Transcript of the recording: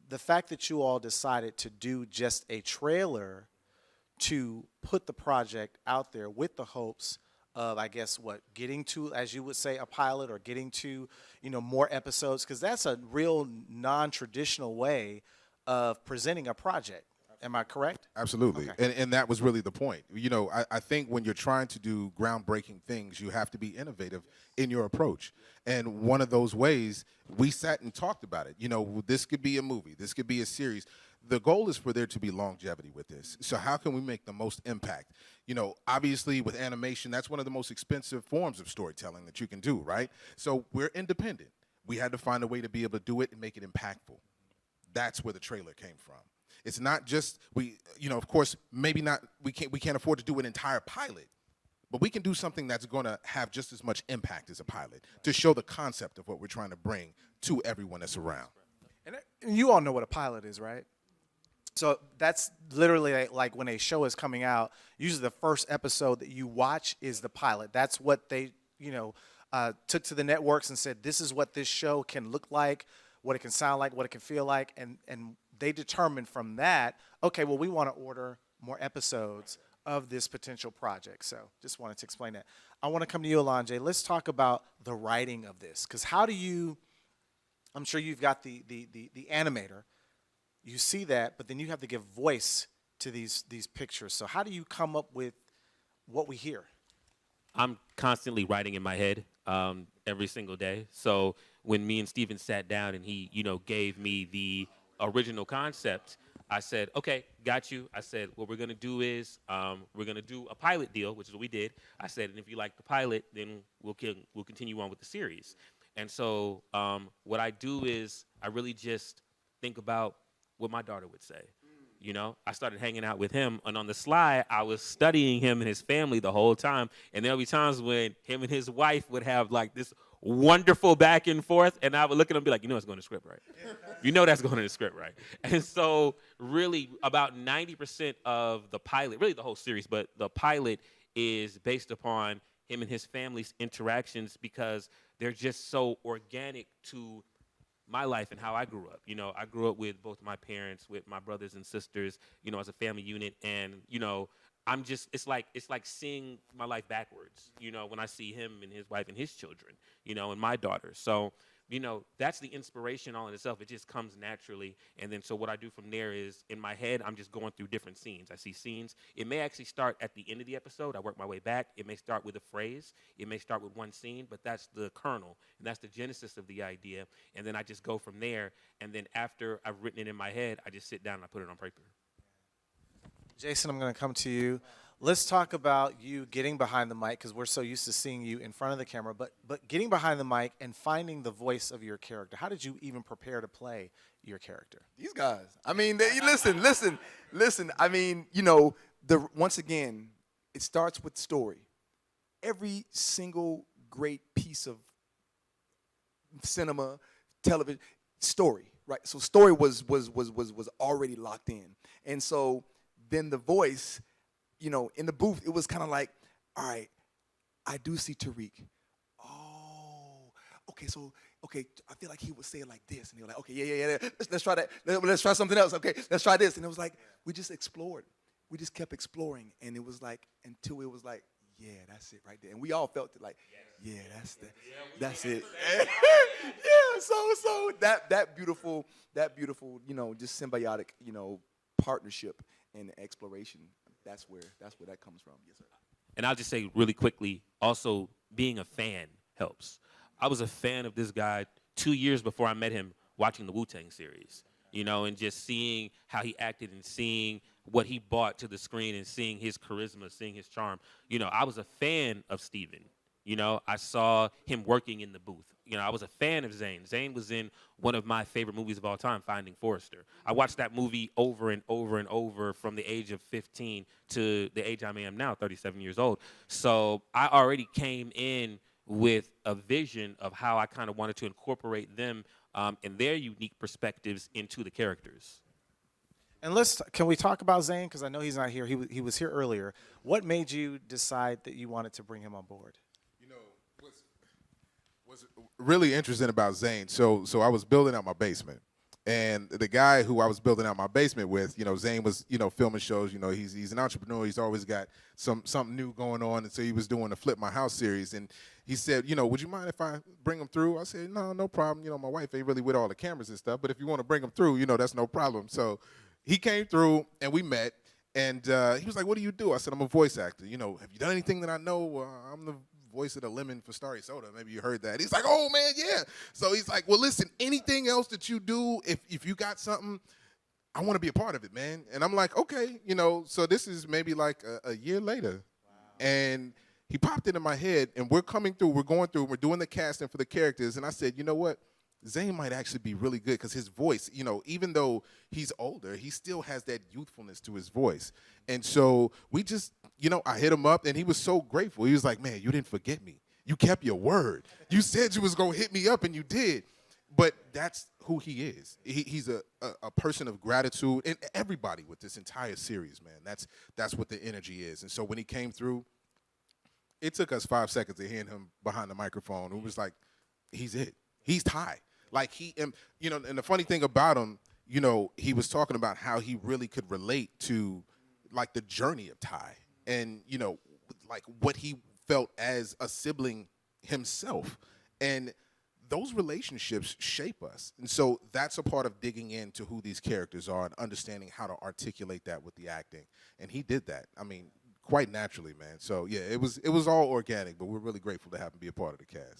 the fact that you all decided to do just a trailer to put the project out there with the hopes of, I guess, what, getting to, as you would say, a pilot, or getting to, more episodes, because that's a real non-traditional way of presenting a project. Am I correct? Absolutely. Okay. And that was really the point. I think when you're trying to do groundbreaking things, you have to be innovative in your approach. And one of those ways, we sat and talked about it. This could be a movie. This could be a series. The goal is for there to be longevity with this. So how can we make the most impact? Obviously with animation, that's one of the most expensive forms of storytelling that you can do, right? So we're independent. We had to find a way to be able to do it and make it impactful. That's where the trailer came from. It's not just of course, maybe not. We can't afford to do an entire pilot, but we can do something that's going to have just as much impact as a pilot to show the concept of what we're trying to bring to everyone that's around. And you all know what a pilot is, right? So that's literally like when a show is coming out, usually the first episode that you watch is the pilot. That's what they, took to the networks and said, this is what this show can look like, what it can sound like, what it can feel like, and they determined from that, okay, well, we want to order more episodes of this potential project. So just wanted to explain that. I want to come to you, Alonjay. Let's talk about the writing of this, because how do you, I'm sure you've got the animator, you see that, but then you have to give voice to these pictures. So how do you come up with what we hear? I'm constantly writing in my head every single day. So when me and Steven sat down and he, gave me the original concept, I said, okay, got you. I said, what we're going to do is we're going to do a pilot deal, which is what we did. I said, and if you like the pilot, then we'll continue on with the series. And so what I do is I really just think about what my daughter would say. I started hanging out with him, and on the sly, I was studying him and his family the whole time. And there'll be times when him and his wife would have like this wonderful back and forth, and I would look at him and be like, it's going to script, right? That's going to the script, right? And so really about 90% of the pilot, really the whole series, but the pilot is based upon him and his family's interactions because they're just so organic to my life and how I grew up. I grew up with both my parents, with my brothers and sisters, as a family unit, and I'm just, it's like seeing my life backwards, when I see him and his wife and his children, and my daughter. So, that's the inspiration all in itself. It just comes naturally. And then so what I do from there is in my head, I'm just going through different scenes. I see scenes. It may actually start at the end of the episode. I work my way back. It may start with a phrase. It may start with one scene, but that's the kernel. And that's the genesis of the idea. And then I just go from there. And then after I've written it in my head, I just sit down and I put it on paper. Jason, I'm going to come to you. Let's talk about you getting behind the mic, because we're so used to seeing you in front of the camera, but getting behind the mic and finding the voice of your character. How did you even prepare to play your character? These guys. I mean, listen. I mean, once again, it starts with story. Every single great piece of cinema, television, story, right? So story was already locked in. And so then the voice, in the booth, it was kind of like, all right, I do see Tariq. Oh, okay, so, I feel like he would say it like this. And he was like, okay, yeah. Let's try that. Let's try something else. Okay, let's try this. And it was like, we just explored. We just kept exploring. And it was like, until it was like, yeah, that's it right there. And we all felt it like, yeah, that's it. Yeah, so that beautiful, just symbiotic, partnership and exploration. That's where that comes from. Yes, sir. And I'll just say really quickly, also being a fan helps. I was a fan of this guy 2 years before I met him watching the Wu-Tang series, and just seeing how he acted and seeing what he brought to the screen and seeing his charisma, seeing his charm. I was a fan of Steven. I saw him working in the booth. I was a fan of Zane. Zane was in one of my favorite movies of all time, Finding Forrester. I watched that movie over and over and over from the age of 15 to the age I am now, 37 years old. So I already came in with a vision of how I kind of wanted to incorporate them and their unique perspectives into the characters. And can we talk about Zane? Because I know he's not here. He was here earlier. What made you decide that you wanted to bring him on board? What's really interesting about Zane, so I was building out my basement, And the guy who I was building out my basement with, Zane was, filming shows. He's an entrepreneur. He's always got something new going on. And so he was doing the Flip My House series. And he said, would you mind if I bring him through? I said, no problem. My wife ain't really with all the cameras and stuff. But if you want to bring him through, that's no problem. So he came through and we met. And he was like, what do you do? I said, I'm a voice actor. Have you done anything that I know? I'm the voice of the lemon for Starry Soda. Maybe you heard that. He's like, oh, man, yeah. So he's like, well, listen, anything else that you do, if you got something, I want to be a part of it, man. And I'm like, okay, so this is maybe like a year later. Wow. And he popped into my head, and we're going through, we're doing the casting for the characters. And I said, you know what? Zane might actually be really good because his voice, even though he's older, he still has that youthfulness to his voice. And so we just, I hit him up, and he was so grateful. He was like, man, you didn't forget me. You kept your word. You said you was going to hit me up, and you did. But that's who he is. He's a person of gratitude. And everybody with this entire series, man, that's what the energy is. And so when he came through, it took us 5 seconds to hear him behind the microphone. It was like, he's it. He's Ty. Like and the funny thing about him, he was talking about how he really could relate to like the journey of Ty and, like what he felt as a sibling himself. And those relationships shape us. And so that's a part of digging into who these characters are and understanding how to articulate that with the acting. And he did that. I mean, quite naturally, man. So yeah, it was all organic, but we're really grateful to have him be a part of the cast.